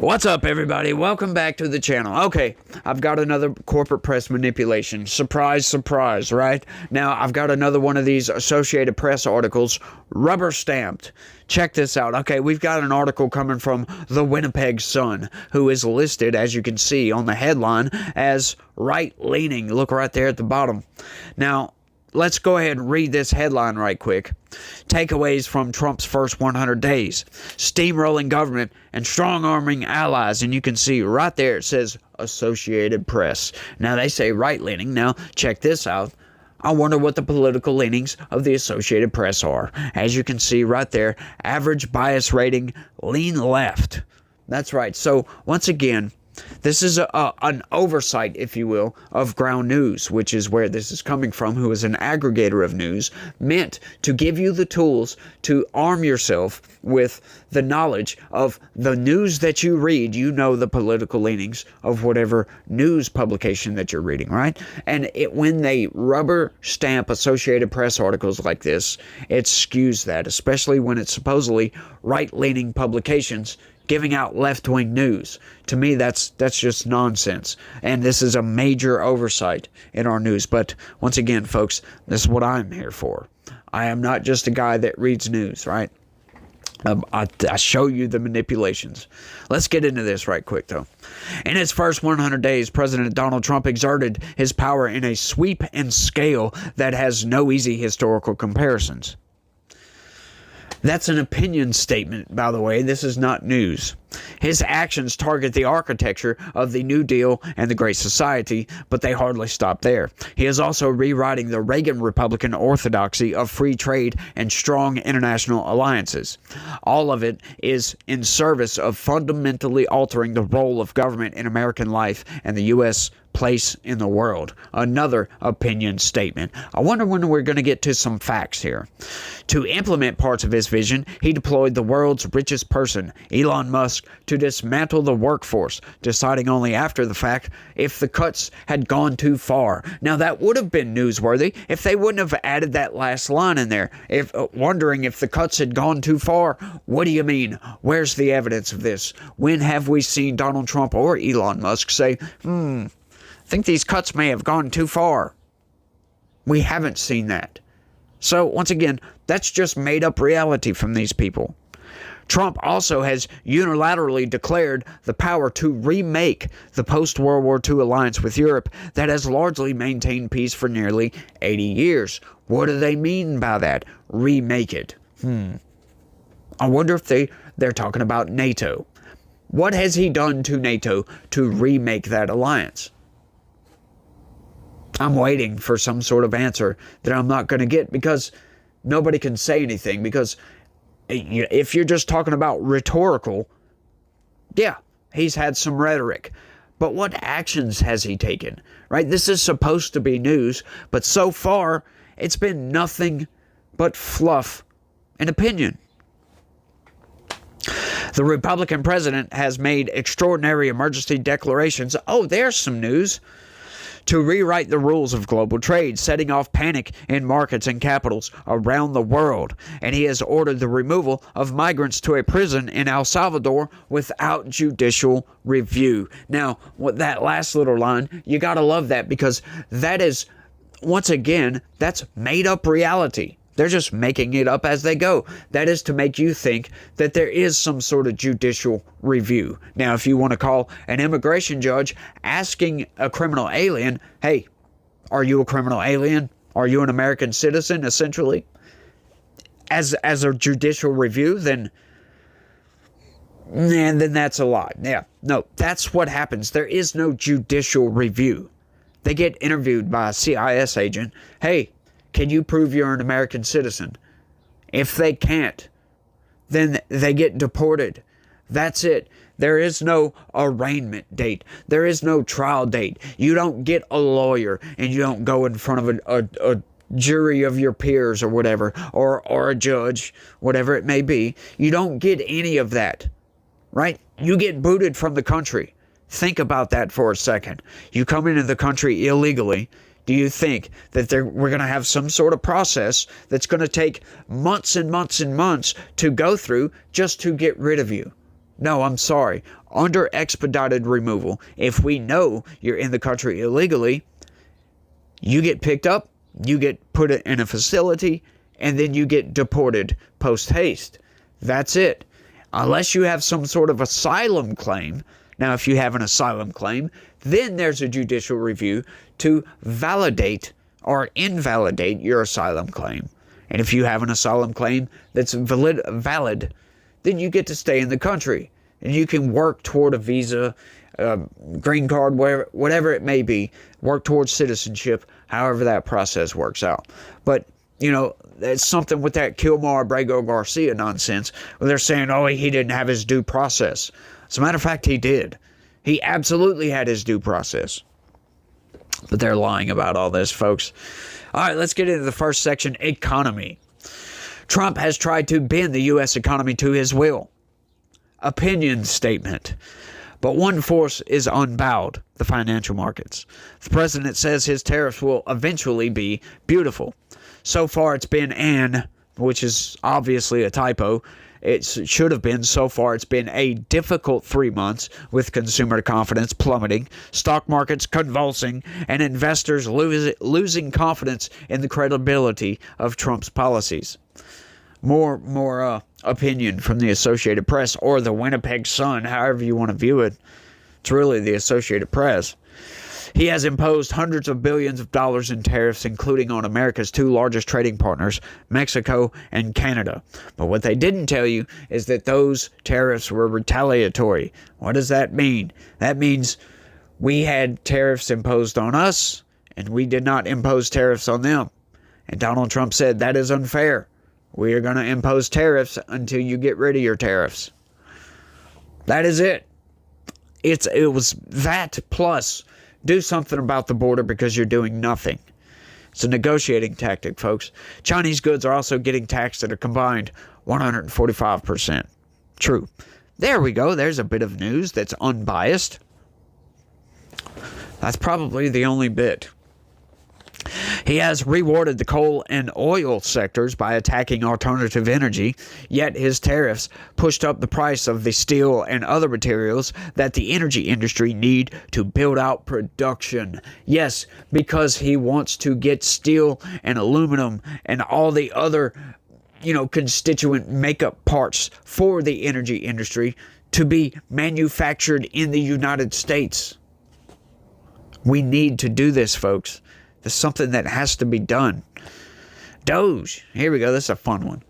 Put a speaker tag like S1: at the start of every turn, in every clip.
S1: What's up, everybody? Welcome back to the channel. Okay, I've got another corporate press manipulation. Surprise, surprise, right? Now, I've got another one of these Associated Press articles, rubber stamped. Check this out. Okay, we've got an article coming from the Winnipeg Sun, who is listed, as you can see on the headline, as right-leaning. Look right there at the bottom. Now, let's go ahead and read this headline right quick. Takeaways from Trump's first 100 days. Steamrolling government and strong-arming allies. And you can see right there it says Associated Press. Now they say right-leaning. Now check this out. I wonder what the political leanings of the Associated Press are. As you can see right there, average bias rating, lean left. That's right. So once again, this is an oversight, if you will, of Ground News, which is where this is coming from, who is an aggregator of news, meant to give you the tools to arm yourself with the knowledge of the news that you read. You know the political leanings of whatever news publication that you're reading, right? And when they rubber stamp Associated Press articles like this, it skews that, especially when it's supposedly right-leaning publications giving out left-wing news. To me, that's just nonsense. And this is a major oversight in our news. But once again, folks, this is what I'm here for. I am not just a guy that reads news, right? I show you the manipulations. Let's get into this right quick, though. In his first 100 days, President Donald Trump exerted his power in a sweep and scale that has no easy historical comparisons. That's an opinion statement, by the way. This is not news. His actions target the architecture of the New Deal and the Great Society, but they hardly stop there. He is also rewriting the Reagan Republican orthodoxy of free trade and strong international alliances. All of it is in service of fundamentally altering the role of government in American life and the U.S. place in the world. Another opinion statement. I wonder when we're going to get to some facts here. To implement parts of his vision, he deployed the world's richest person, Elon Musk, to dismantle the workforce, deciding only after the fact if the cuts had gone too far. Now, that would have been newsworthy if they wouldn't have added that last line in there. If wondering if the cuts had gone too far, what do you mean? Where's the evidence of this? When have we seen Donald Trump or Elon Musk say, I think these cuts may have gone too far? We haven't seen that. So, once again, that's just made up reality from these people. Trump also has unilaterally declared the power to remake the post-World War II alliance with Europe that has largely maintained peace for nearly 80 years. What do they mean by that? Remake it. I wonder if they're talking about NATO. What has he done to NATO to remake that alliance? I'm waiting for some sort of answer that I'm not going to get because nobody can say anything. Because if you're just talking about rhetorical, yeah, he's had some rhetoric. But what actions has he taken? Right? This is supposed to be news, but so far it's been nothing but fluff and opinion. The Republican president has made extraordinary emergency declarations. Oh, there's some news. To rewrite the rules of global trade, setting off panic in markets and capitals around the world. And he has ordered the removal of migrants to a prison in El Salvador without judicial review. Now, with that last little line, you gotta love that, because that is, once again, that's made up reality. They're just making it up as they go. That is to make you think that there is some sort of judicial review. Now, if you want to call an immigration judge asking a criminal alien, hey, are you a criminal alien? Are you an American citizen, essentially? As a judicial review, then that's a lie. Yeah, no, that's what happens. There is no judicial review. They get interviewed by a CIS agent. Hey, can you prove you're an American citizen? If they can't, then they get deported. That's it. There is no arraignment date. There is no trial date. You don't get a lawyer and you don't go in front of a jury of your peers or whatever, or a judge, whatever it may be. You don't get any of that, right? You get booted from the country. Think about that for a second. You come into the country illegally. Do you think that we're going to have some sort of process that's going to take months and months and months to go through just to get rid of you? No, I'm sorry. Under expedited removal, if we know you're in the country illegally, you get picked up, you get put in a facility, and then you get deported post haste. That's it. Unless you have some sort of asylum claim. Now, if you have an asylum claim, then there's a judicial review to validate or invalidate your asylum claim. And if you have an asylum claim that's valid, then you get to stay in the country. And you can work toward a visa, green card, whatever it may be. Work towards citizenship, however that process works out. But, you know, it's something with that Kilmar Abrego Garcia nonsense where they're saying, oh, he didn't have his due process. As a matter of fact, he did. He absolutely had his due process. But they're lying about all this, folks. All right, let's get into the first section, economy. Trump has tried to bend the U.S. economy to his will. Opinion statement. But one force is unbowed, the financial markets. The president says his tariffs will eventually be beautiful. So far it's been which is obviously a typo. It should have been, so far it's been a difficult 3 months with consumer confidence plummeting, stock markets convulsing, and investors losing confidence in the credibility of Trump's policies. More opinion from the Associated Press or the Winnipeg Sun, however you want to view it. It's really the Associated Press. He has imposed hundreds of billions of dollars in tariffs, including on America's two largest trading partners, Mexico and Canada. But what they didn't tell you is that those tariffs were retaliatory. What does that mean? That means we had tariffs imposed on us, and we did not impose tariffs on them. And Donald Trump said that is unfair. We are going to impose tariffs until you get rid of your tariffs. That is it. It was that plus do something about the border because you're doing nothing. It's a negotiating tactic, folks. Chinese goods are also getting taxed at a combined 145%. True. There we go. There's a bit of news that's unbiased. That's probably the only bit. He has rewarded the coal and oil sectors by attacking alternative energy, yet his tariffs pushed up the price of the steel and other materials that the energy industry need to build out production. Yes, because he wants to get steel and aluminum and all the other, constituent makeup parts for the energy industry to be manufactured in the United States. We need to do this, folks. There's something that has to be done. Doge. Here we go. This is a fun one.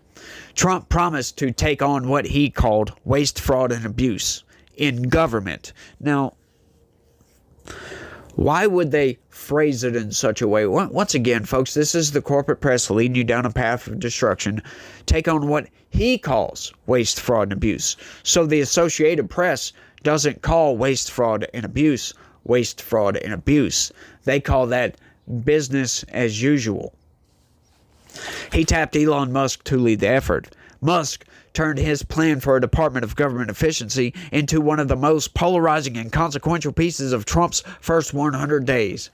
S1: Trump promised to take on what he called waste, fraud, and abuse in government. Now, why would they phrase it in such a way? Once again, folks, this is the corporate press leading you down a path of destruction. Take on what he calls waste, fraud, and abuse. So the Associated Press doesn't call waste, fraud, and abuse waste, fraud, and abuse. They call that business as usual. He tapped Elon Musk to lead the effort. Musk turned his plan for a Department of Government Efficiency into one of the most polarizing and consequential pieces of Trump's first 100 days.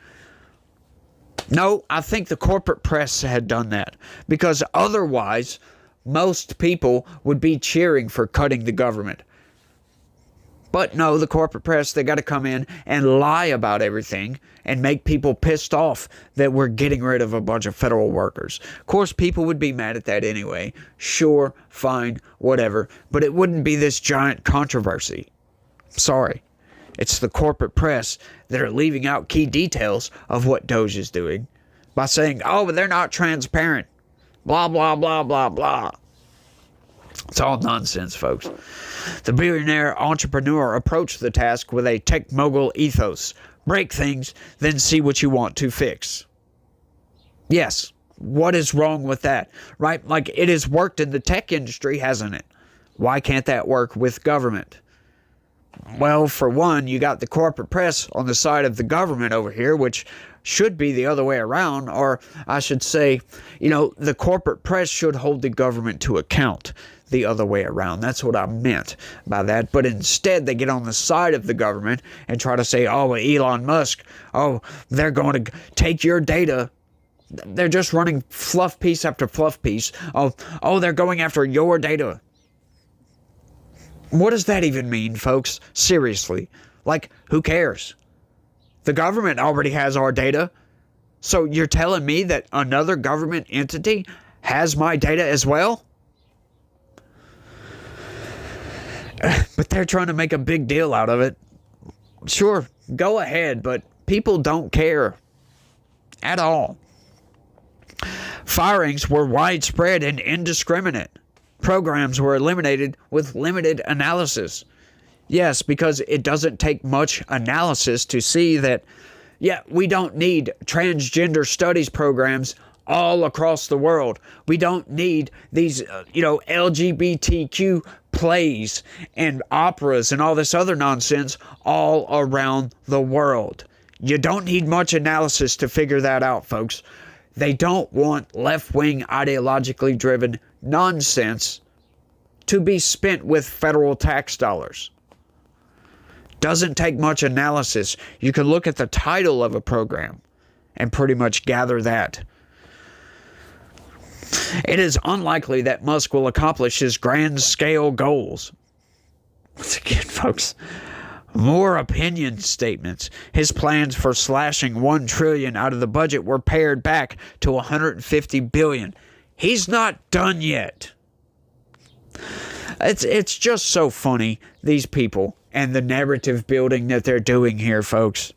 S1: No, I think the corporate press had done that, because otherwise most people would be cheering for cutting the government. But no, the corporate press, they got to come in and lie about everything and make people pissed off that we're getting rid of a bunch of federal workers. Of course, people would be mad at that anyway. Sure, fine, whatever. But it wouldn't be this giant controversy. Sorry. It's the corporate press that are leaving out key details of what Doge is doing by saying, oh, but they're not transparent. Blah, blah, blah, blah, blah. It's all nonsense, folks. The billionaire entrepreneur approached the task with a tech mogul ethos. Break things, then see what you want to fix. Yes, what is wrong with that? Right? Like, it has worked in the tech industry, hasn't it? Why can't that work with government? Well, for one, you got the corporate press on the side of the government over here, which should be the other way around. Or I should say, the corporate press should hold the government to account the other way around. That's what I meant by that. But instead, they get on the side of the government and try to say, oh, Elon Musk, oh, they're going to take your data. They're just running fluff piece after fluff piece. Oh, they're going after your data. What does that even mean, folks? Seriously. Like, who cares? The government already has our data. So you're telling me that another government entity has my data as well? But they're trying to make a big deal out of it. Sure, go ahead, but people don't care at all. Firings were widespread and indiscriminate. Programs were eliminated with limited analysis. Yes, because it doesn't take much analysis to see that, yeah, we don't need transgender studies programs all across the world. We don't need these, LGBTQ plays and operas and all this other nonsense all around the world. You don't need much analysis to figure that out, folks. They don't want left-wing ideologically driven nonsense to be spent with federal tax dollars. Doesn't take much analysis. You can look at the title of a program and pretty much gather that. It is unlikely that Musk will accomplish his grand-scale goals. Once again, folks, more opinion statements. His plans for slashing $1 trillion out of the budget were pared back to $150 billion. He's not done yet. It's just so funny, these people, and the narrative building that they're doing here, folks.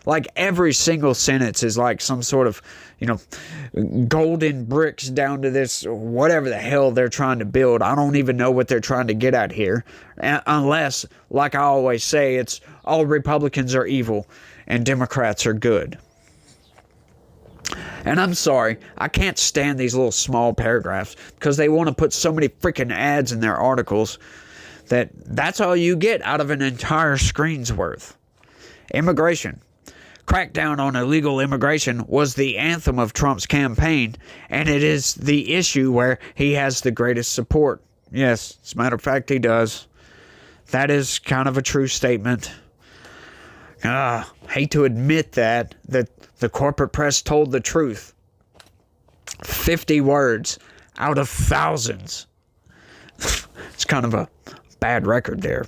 S1: Like, every single sentence is like some sort of, golden bricks down to this, whatever the hell they're trying to build. I don't even know what they're trying to get at here. Unless, like I always say, it's all Republicans are evil and Democrats are good. And I'm sorry, I can't stand these little small paragraphs because they want to put so many freaking ads in their articles that's all you get out of an entire screen's worth. Immigration. Crackdown on illegal immigration was the anthem of Trump's campaign, and it is the issue where he has the greatest support. Yes, as a matter of fact, he does. That is kind of a true statement. Hate to admit that the corporate press told the truth. 50 words out of thousands. It's kind of a bad record there.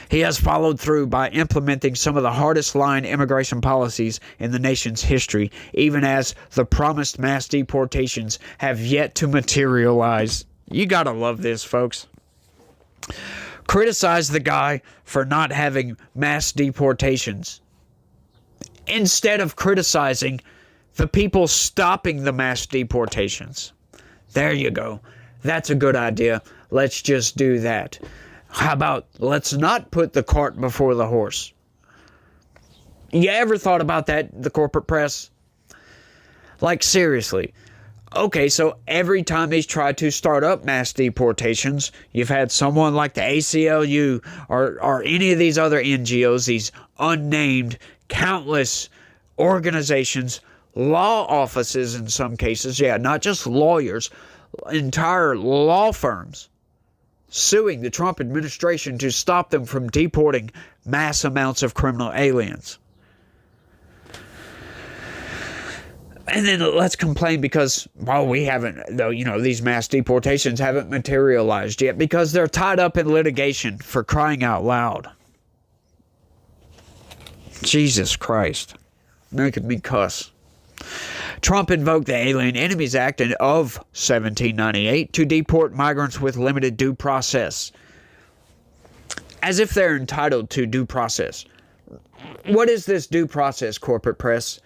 S1: He has followed through by implementing some of the hardest line immigration policies in the nation's history, even as the promised mass deportations have yet to materialize. You gotta love this, folks. Criticize the guy for not having mass deportations instead of criticizing the people stopping the mass deportations. There you go. That's a good idea. Let's just do that. How about let's not put the cart before the horse? You ever thought about that, the corporate press? Like, seriously. Okay, so every time he's tried to start up mass deportations, you've had someone like the ACLU or any of these other NGOs, these unnamed, countless organizations, law offices in some cases, yeah, not just lawyers, entire law firms, suing the Trump administration to stop them from deporting mass amounts of criminal aliens. And then let's complain because, well, we haven't, though, these mass deportations haven't materialized yet because they're tied up in litigation, for crying out loud. Jesus Christ. Making me cuss. Trump invoked the Alien Enemies Act of 1798 to deport migrants with limited due process. As if they're entitled to due process. What is this due process, corporate press?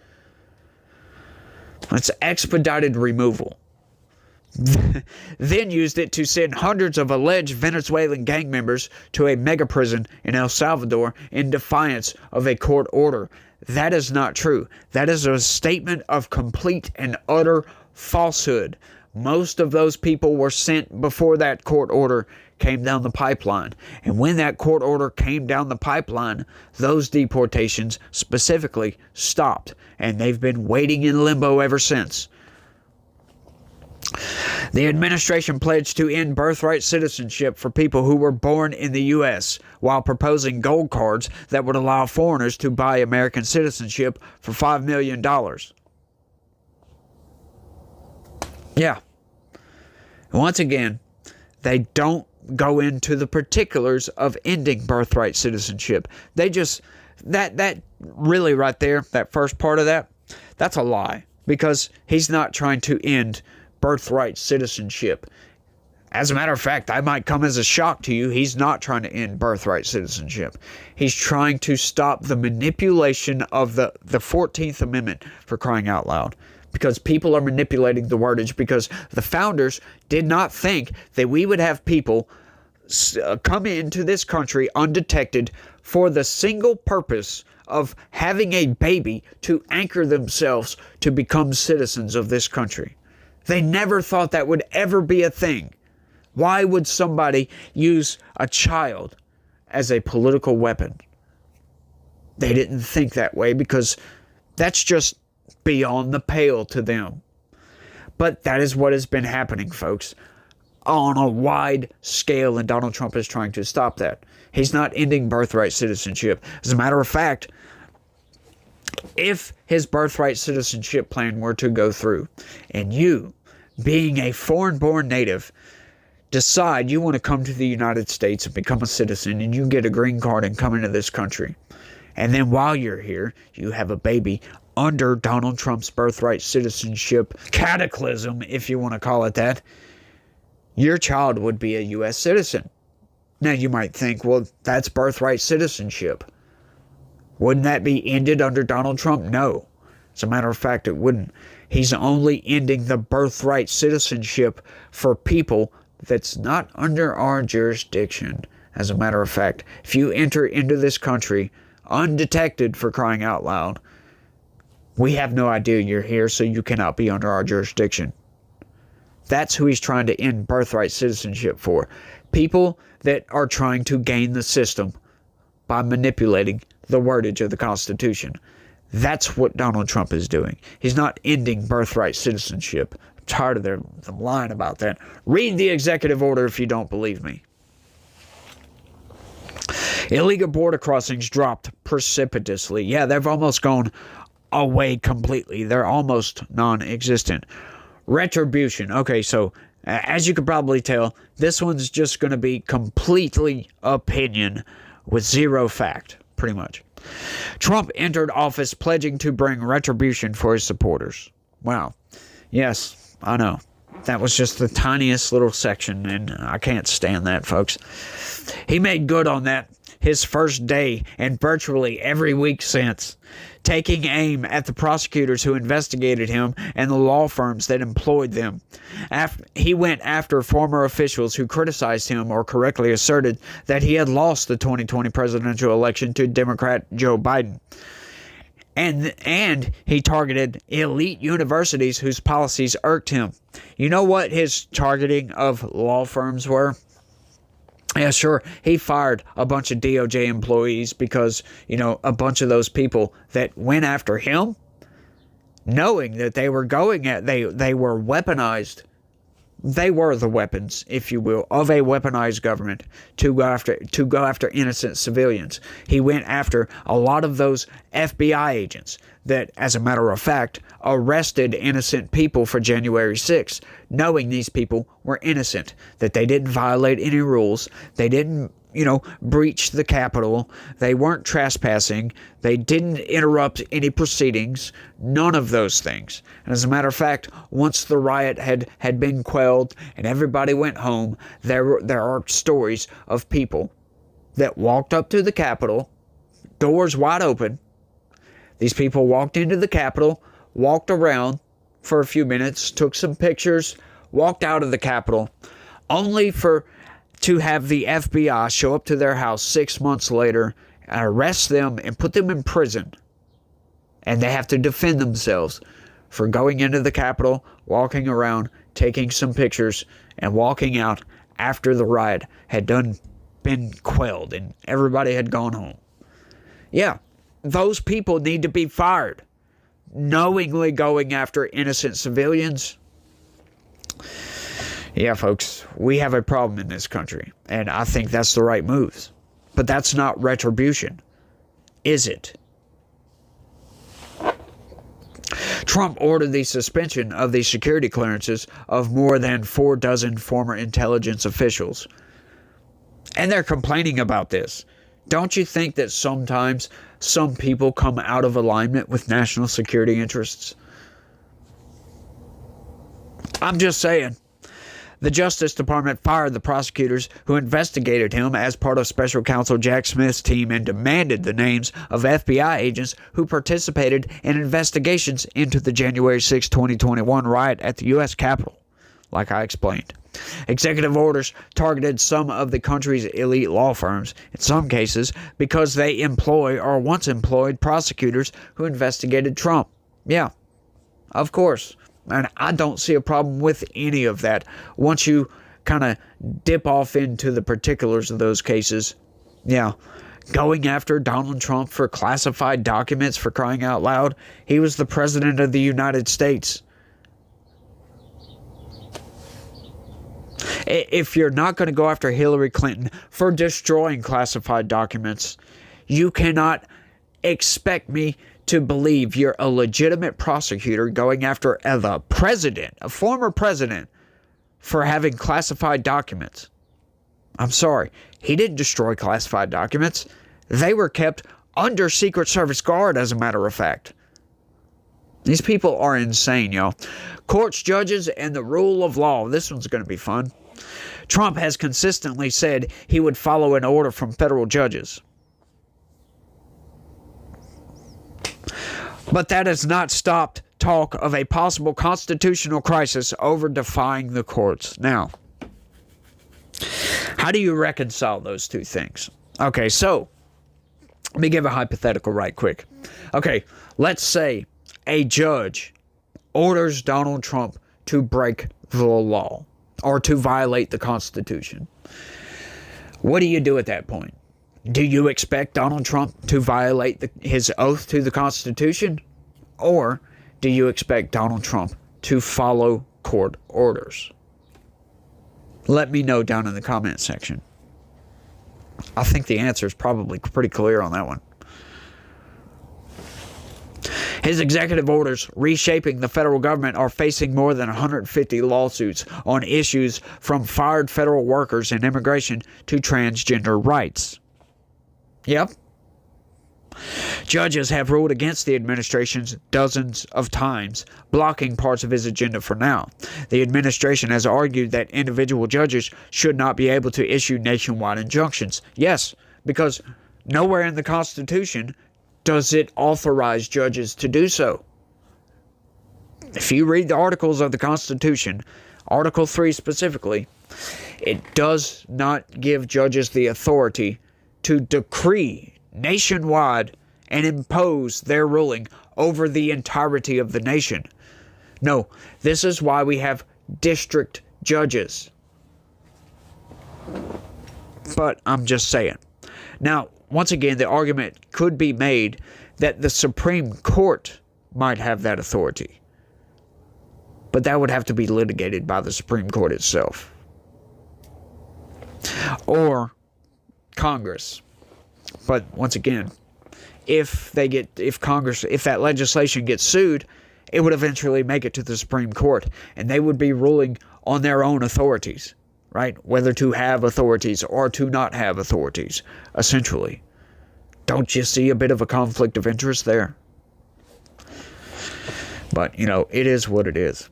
S1: It's expedited removal. Then used it to send hundreds of alleged Venezuelan gang members to a mega prison in El Salvador in defiance of a court order. That is not true. That is a statement of complete and utter falsehood. Most of those people were sent before that court order came down the pipeline. And when that court order came down the pipeline, those deportations specifically stopped. And they've been waiting in limbo ever since. The administration pledged to end birthright citizenship for people who were born in the U.S. while proposing gold cards that would allow foreigners to buy American citizenship for $5 million. Yeah. Once again, they don't go into the particulars of ending birthright citizenship. They just, that really right there, that first part of that, that's a lie. Because he's not trying to end birthright citizenship. As a matter of fact, that might come as a shock to you. He's not trying to end birthright citizenship. He's trying to stop the manipulation of the 14th Amendment, for crying out loud. Because people are manipulating the wordage, because the founders did not think that we would have people come into this country undetected for the single purpose of having a baby to anchor themselves to become citizens of this country. They never thought that would ever be a thing. Why would somebody use a child as a political weapon? They didn't think that way, because that's just beyond the pale to them. But that is what has been happening, folks, on a wide scale, and Donald Trump is trying to stop that. He's not ending birthright citizenship. As a matter of fact, if his birthright citizenship plan were to go through, and you, being a foreign-born native, decide you want to come to the United States and become a citizen, and you get a green card and come into this country, and then while you're here, you have a baby under Donald Trump's birthright citizenship cataclysm, if you want to call it that, your child would be a U.S. citizen. Now you might think, well, that's birthright citizenship. Wouldn't that be ended under Donald Trump? No. As a matter of fact, it wouldn't. He's only ending the birthright citizenship for people that's not under our jurisdiction. As a matter of fact, if you enter into this country undetected, for crying out loud, we have no idea you're here, so you cannot be under our jurisdiction. That's who he's trying to end birthright citizenship for. People that are trying to game the system by manipulating the wordage of the Constitution. That's what Donald Trump is doing. He's not ending birthright citizenship. I'm tired of them lying about that. Read the executive order if you don't believe me. Illegal border crossings dropped precipitously. Yeah, they've almost gone away completely. They're almost non-existent. Retribution. Okay, so as you could probably tell, this one's just going to be completely opinion with zero fact, pretty much. Trump entered office pledging to bring retribution for his supporters. Wow. Yes, I know. That was just the tiniest little section, and I can't stand that, folks. He made good on that his first day and virtually every week since, taking aim at the prosecutors who investigated him and the law firms that employed them. He went after former officials who criticized him or correctly asserted that he had lost the 2020 presidential election to Democrat Joe Biden. And he targeted elite universities whose policies irked him. You know what his targeting of law firms were? Yeah, sure. He fired a bunch of DOJ employees because, a bunch of those people that went after him, knowing that they were they were weaponized. They were the weapons, if you will, of a weaponized government to go after innocent civilians. He went after a lot of those FBI agents that, as a matter of fact, arrested innocent people for January 6th, knowing these people were innocent, that they didn't violate any rules, they didn't breach the Capitol, they weren't trespassing, they didn't interrupt any proceedings, none of those things. And as a matter of fact, once the riot had been quelled and everybody went home, there are stories of people that walked up to the Capitol, doors wide open. These people walked into the Capitol, walked around for a few minutes, took some pictures, walked out of the Capitol, only to have the FBI show up to their house 6 months later and arrest them and put them in prison. And they have to defend themselves for going into the Capitol, walking around, taking some pictures, and walking out after the riot had been quelled and everybody had gone home. Yeah, those people need to be fired. Knowingly going after innocent civilians. Yeah, folks, we have a problem in this country, and I think that's the right moves. But that's not retribution, is it? Trump ordered the suspension of the security clearances of more than 4 dozen former intelligence officials. And they're complaining about this. Don't you think that sometimes some people come out of alignment with national security interests? I'm just saying. The Justice Department fired the prosecutors who investigated him as part of Special Counsel Jack Smith's team and demanded the names of FBI agents who participated in investigations into the January 6, 2021 riot at the U.S. Capitol, like I explained. Executive orders targeted some of the country's elite law firms, in some cases because they employ or once employed prosecutors who investigated Trump. Yeah, of course. And I don't see a problem with any of that. Once you kind of dip off into the particulars of those cases, yeah, going after Donald Trump for classified documents, for crying out loud. He was the president of the United States. If you're not going to go after Hillary Clinton for destroying classified documents, you cannot expect me to believe you're a legitimate prosecutor going after the president, a former president, for having classified documents. I'm sorry. He didn't destroy classified documents. They were kept under Secret Service guard, as a matter of fact. These people are insane, y'all. Courts, judges, and the rule of law. This one's going to be fun. Trump has consistently said he would follow an order from federal judges. But that has not stopped talk of a possible constitutional crisis over defying the courts. Now, how do you reconcile those two things? Okay, so let me give a hypothetical right quick. Okay, let's say a judge orders Donald Trump to break the law or to violate the Constitution. What do you do at that point? Do you expect Donald Trump to violate his oath to the Constitution? Or do you expect Donald Trump to follow court orders? Let me know down in the comment section. I think the answer is probably pretty clear on that one. His executive orders reshaping the federal government are facing more than 150 lawsuits on issues from fired federal workers in immigration to transgender rights. Yep. Judges have ruled against the administration's dozens of times, blocking parts of his agenda for now. The administration has argued that individual judges should not be able to issue nationwide injunctions. Yes, because nowhere in the Constitution does it authorize judges to do so. If you read the articles of the Constitution, Article 3 specifically, it does not give judges the authority to decree nationwide and impose their ruling over the entirety of the nation. No, this is why we have district judges. But I'm just saying. Now, once again, the argument could be made that the Supreme Court might have that authority. But that would have to be litigated by the Supreme Court itself. Or Congress. But once again, if that legislation gets sued, it would eventually make it to the Supreme Court, and they would be ruling on their own authorities, right? Whether to have authorities or to not have authorities, essentially. Don't you see a bit of a conflict of interest there? But, it is what it is.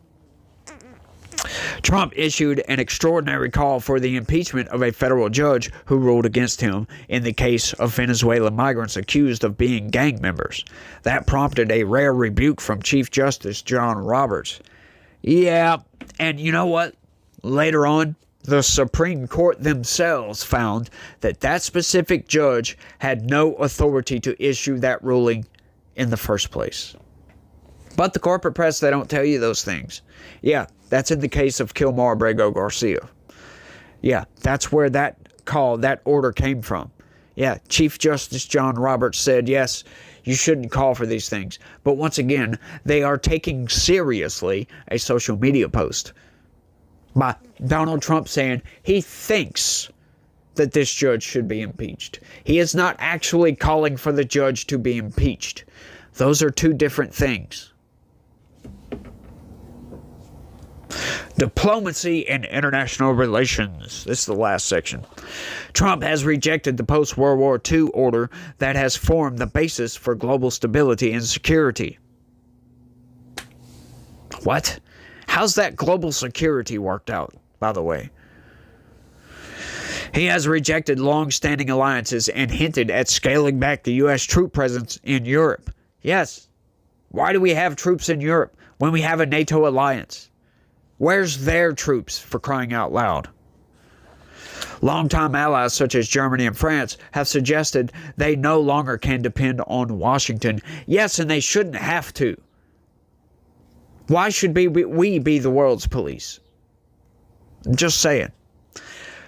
S1: Trump issued an extraordinary call for the impeachment of a federal judge who ruled against him in the case of Venezuelan migrants accused of being gang members. That prompted a rare rebuke from Chief Justice John Roberts. Yeah, and you know what? Later on, the Supreme Court themselves found that that specific judge had no authority to issue that ruling in the first place. But the corporate press, they don't tell you those things. Yeah, that's in the case of Kilmar Abrego Garcia. Yeah, that's where that order came from. Yeah, Chief Justice John Roberts said, yes, you shouldn't call for these things. But once again, they are taking seriously a social media post by Donald Trump saying he thinks that this judge should be impeached. He is not actually calling for the judge to be impeached. Those are two different things. Diplomacy and international relations. This is the last section. Trump has rejected the post-World War II order that has formed the basis for global stability and security. What? How's that global security worked out, by the way? He has rejected long-standing alliances and hinted at scaling back the U.S. troop presence in Europe. Yes. Why do we have troops in Europe when we have a NATO alliance? Where's their troops, for crying out loud? Longtime allies such as Germany and France have suggested they no longer can depend on Washington. Yes, and they shouldn't have to. Why should we be the world's police? Just saying.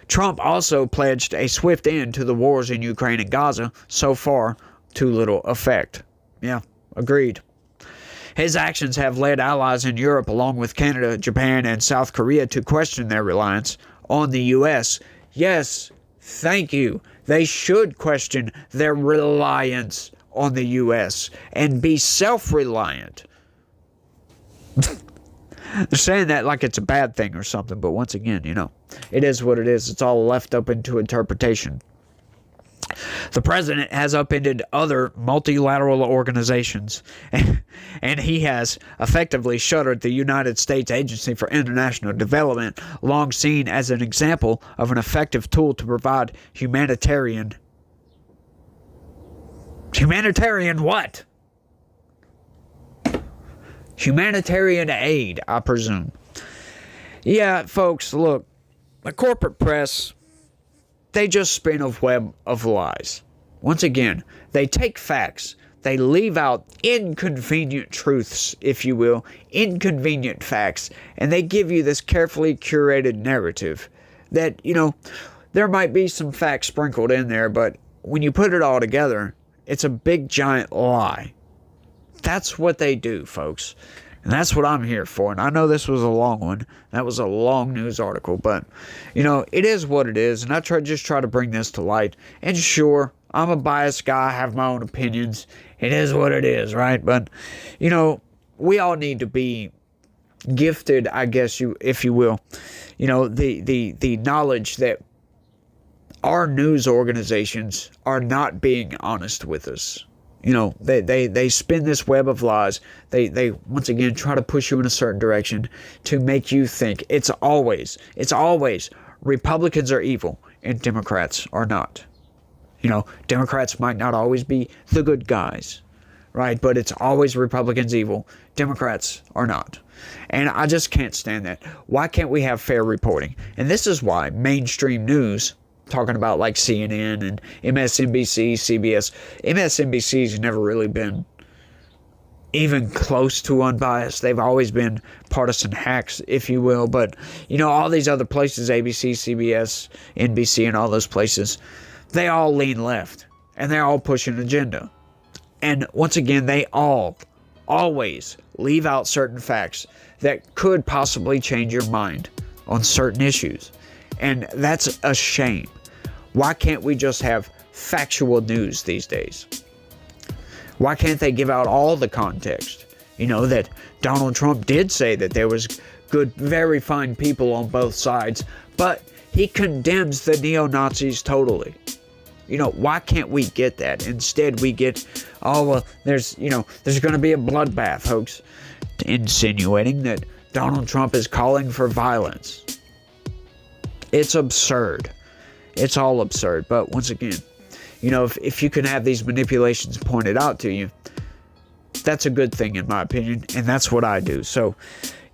S1: Trump also pledged a swift end to the wars in Ukraine and Gaza. So far, to little effect. Yeah, agreed. His actions have led allies in Europe, along with Canada, Japan, and South Korea, to question their reliance on the U.S. Yes, thank you. They should question their reliance on the U.S. and be self-reliant. They're saying that like it's a bad thing or something, but once again, it is what it is. It's all left up into interpretation. The president has upended other multilateral organizations, and he has effectively shuttered the United States Agency for International Development, long seen as an example of an effective tool to provide humanitarian what? Humanitarian aid, I presume. Yeah, folks, look, the corporate press, they just spin a web of lies. Once again, they take facts, they leave out inconvenient truths, if you will, inconvenient facts, and they give you this carefully curated narrative that, there might be some facts sprinkled in there, but when you put it all together, it's a big giant lie. That's what they do, folks. And that's what I'm here for. And I know this was a long one. That was a long news article. But, it is what it is. And I just try to bring this to light. And sure, I'm a biased guy. I have my own opinions. It is what it is, right? But, we all need to be gifted, I guess, if you will. The knowledge that our news organizations are not being honest with us. They spin this web of lies. They once again try to push you in a certain direction to make you think it's always Republicans are evil and Democrats are not. Democrats might not always be the good guys, right? But it's always Republicans evil, Democrats are not. And I just can't stand that. Why can't we have fair reporting? And this is why mainstream news, talking about like CNN and MSNBC, CBS. MSNBC's never really been even close to unbiased. They've always been partisan hacks, if you will. But, all these other places, ABC, CBS, NBC, and all those places, they all lean left. And they all push an agenda. And once again, they all always leave out certain facts that could possibly change your mind on certain issues. And that's a shame. Why can't we just have factual news these days? Why can't they give out all the context? That Donald Trump did say that there was good, very fine people on both sides, but he condemns the neo-Nazis totally. Why can't we get that? Instead, we get, there's going to be a bloodbath, folks, insinuating that Donald Trump is calling for violence. It's absurd. It's all absurd. But once again, if you can have these manipulations pointed out to you, that's a good thing in my opinion. And that's what I do. So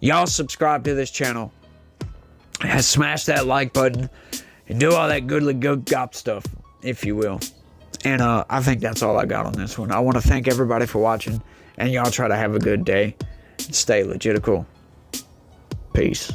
S1: y'all subscribe to this channel. Smash that like button. And do all that goodly good gop stuff, if you will. And I think that's all I got on this one. I want to thank everybody for watching. And y'all try to have a good day. And stay legitical. Peace.